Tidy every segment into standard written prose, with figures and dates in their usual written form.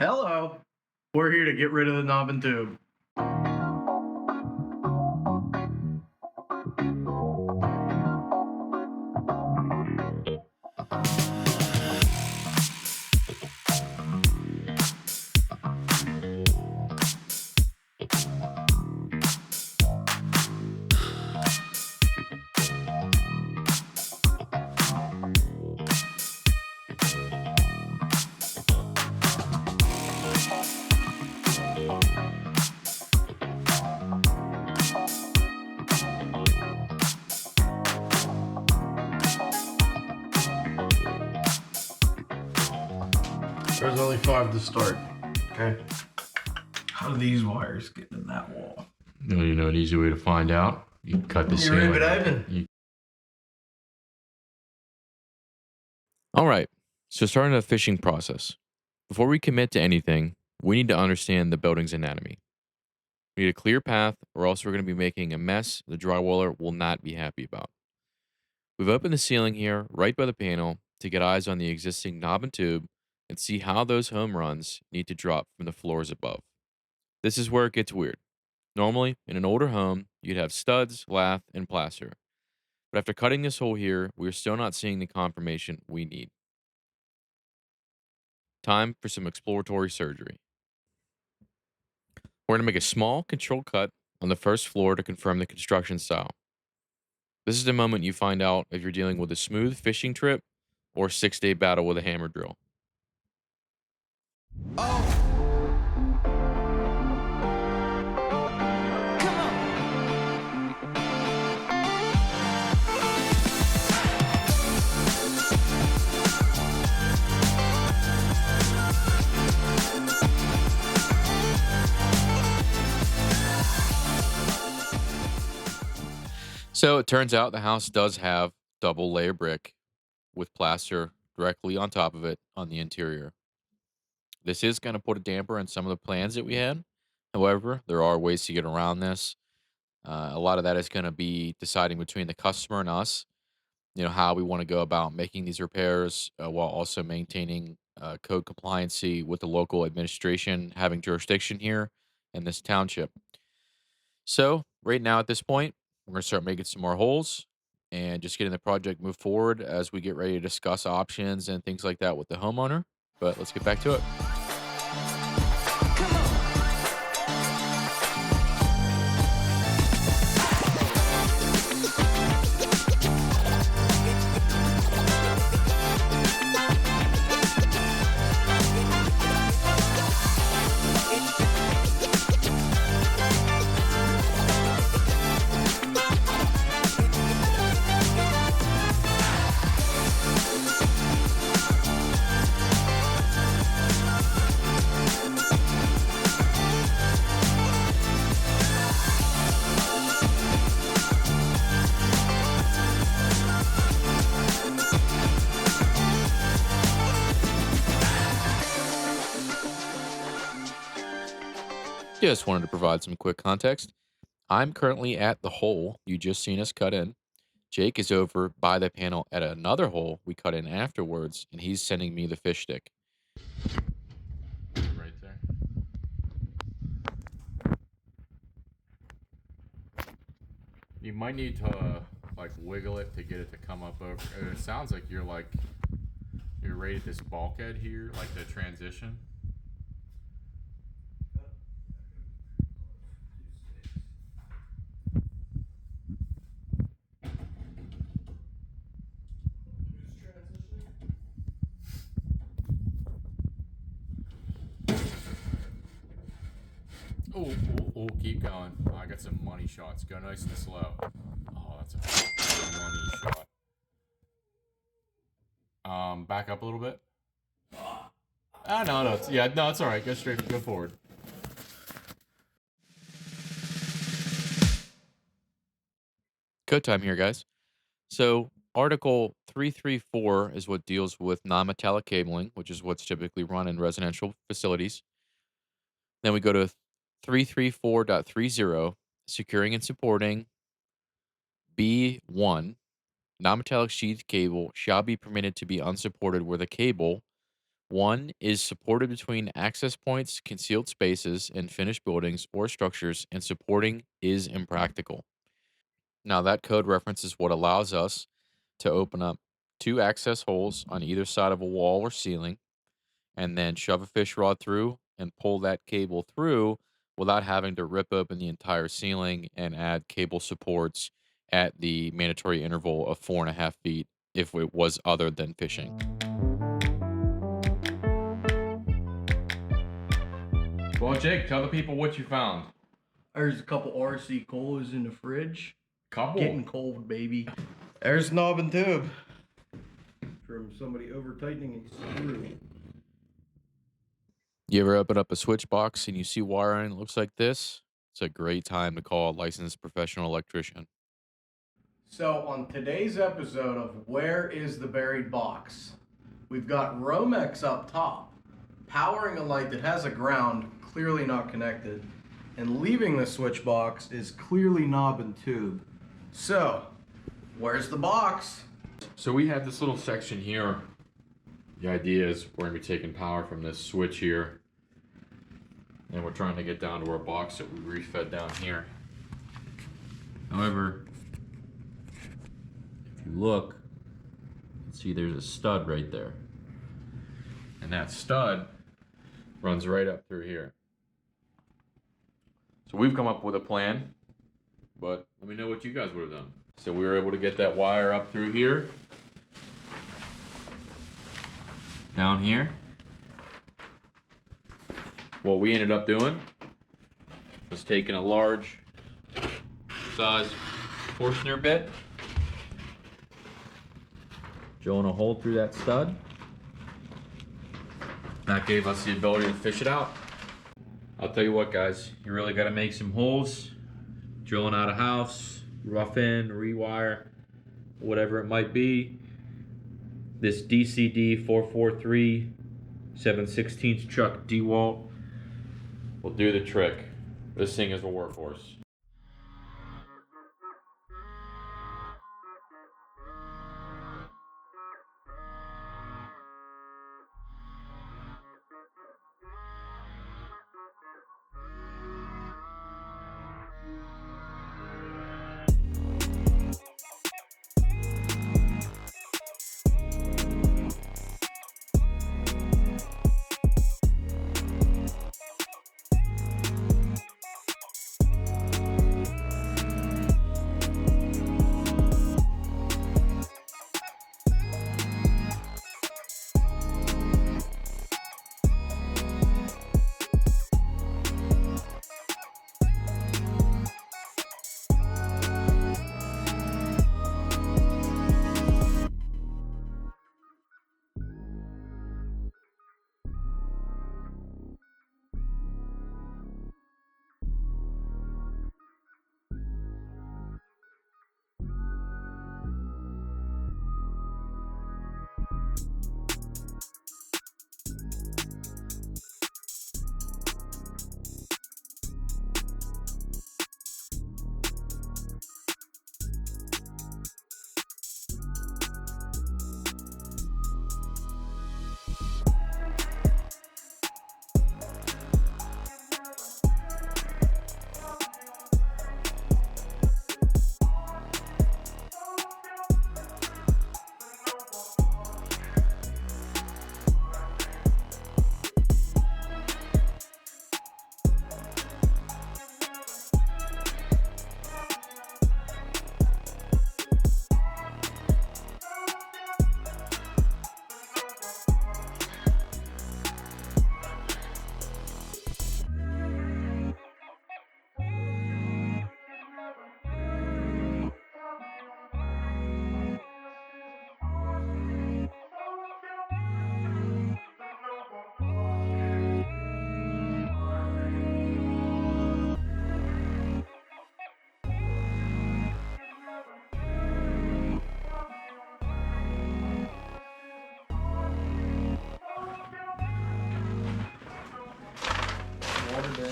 Hello. We're here to get rid of the knob and tube. There's only 5 to start. Okay. How do these wires get in that wall? No, you know an easy way to find out. You cut the You ceiling. rip it open. All right, so starting the fishing process. Before we commit to anything, we need to understand the building's anatomy. We need a clear path, or else we're going to be making a mess the drywaller will not be happy about. We've opened the ceiling here, right by the panel, to get eyes on the existing knob and tube and see how those home runs need to drop from the floors above. This is where it gets weird. Normally, in an older home, you'd have studs, lath, and plaster. But after cutting this hole here, we're still not seeing the confirmation we need. Time for some exploratory surgery. We're going to make a small, controlled cut on the first floor to confirm the construction style. This is the moment you find out if you're dealing with a smooth fishing trip or a 6-day battle with a hammer drill. So it turns out the house does have double layer brick with plaster directly on top of it on the interior. This is going to put a damper on some of the plans that we had. However, there are ways to get around this. A lot of that is going to be deciding between the customer and us, how we want to go about making these repairs while also maintaining code compliancy with the local administration having jurisdiction here in this township. So right now at this point, we're going to start making some more holes and just getting the project moved forward as we get ready to discuss options and things like that with the homeowner. But let's get back to it. Just wanted to provide some quick context. I'm currently at the hole you just seen us cut in. Jake is over by the panel at another hole we cut in afterwards, and he's sending me the fish stick. Right there. You might need to wiggle it to get it to come up over. It sounds like you're right at this bulkhead here, like the transition. Oh, keep going. I got some money shots. Go nice and slow. Oh, that's a money shot. Back up a little bit. No, it's all right. Go straight, go forward. Code time here, guys. So, Article 334 is what deals with non-metallic cabling, which is what's typically run in residential facilities. Then we go to 334.30, securing and supporting B1. Non-metallic sheathed cable shall be permitted to be unsupported where the cable One is supported between access points, concealed spaces, and finished buildings or structures, and supporting is impractical. Now, that code reference is what allows us to open up two access holes on either side of a wall or ceiling, and then shove a fish rod through and pull that cable through without having to rip open the entire ceiling and add cable supports at the mandatory interval of 4.5 feet if it was other than fishing. Well, Jake, tell the people what you found. There's a couple RC colas in the fridge. Couple. Getting cold, baby. There's knob and tube. From somebody over tightening a screw. You ever open up a switch box and you see wiring that looks like this? It's a great time to call a licensed professional electrician. So on today's episode of Where is the Buried Box, we've got Romex up top, powering a light that has a ground, clearly not connected, and leaving the switch box is clearly knob and tube. So, where's the box? So we have this little section here. The idea is we're going to be taking power from this switch here, and we're trying to get down to our box that we refed down here. However, if you look, you can see there's a stud right there. And that stud runs right up through here. So we've come up with a plan, but let me know what you guys would have done. So we were able to get that wire up through here, down here. What we ended up doing was taking a large size Forstner bit, drilling a hole through that stud. That gave us the ability to fish it out. I'll tell you what, guys, you really got to make some holes, drilling out a house, rough in, rewire, whatever it might be. This DCD 443 7/16 Chuck DeWalt will do the trick. This thing is a workhorse.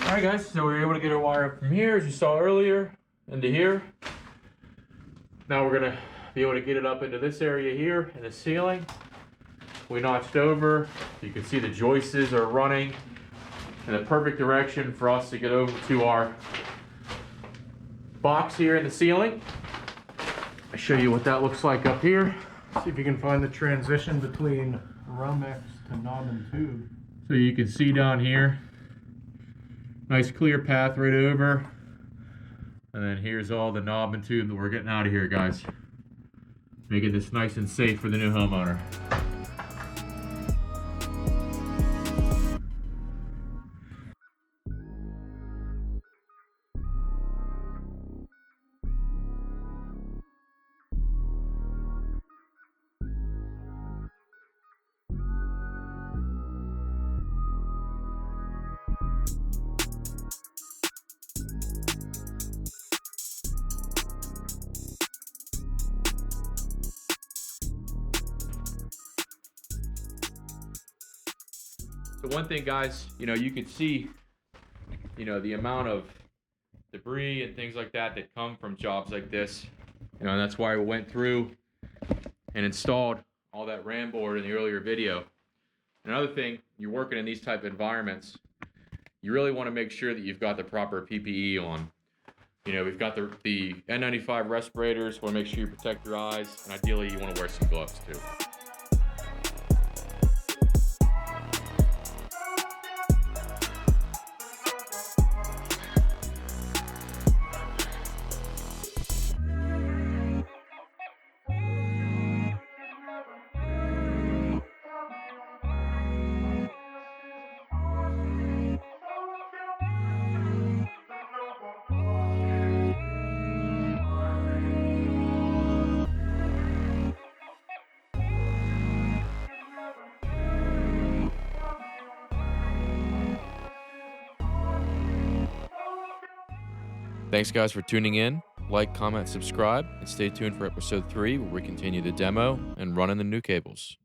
Alright guys, so we were able to get our wire up from here, as you saw earlier, into here. Now we're going to be able to get it up into this area here in the ceiling. we notched over. You can see the joists are running in the perfect direction for us to get over to our box here in the ceiling. I'll show you what that looks like up here. See if you can find the transition between Romex to Knob&Tube. So you can see down here, nice clear path right over. And then here's all the Knob&Tube that we're getting out of here, guys. Making this nice and safe for the new homeowner. So one thing, guys, you can see, the amount of debris and things like that that come from jobs like this. And that's why we went through and installed all that RAM board in the earlier video. Another thing, you're working in these type of environments, you really want to make sure that you've got the proper PPE on. We've got the N95 respirators. Want to make sure you protect your eyes, and ideally you want to wear some gloves too. Thanks, guys, for tuning in. Like, comment, subscribe, and stay tuned for episode 3, where we continue the demo and running the new cables.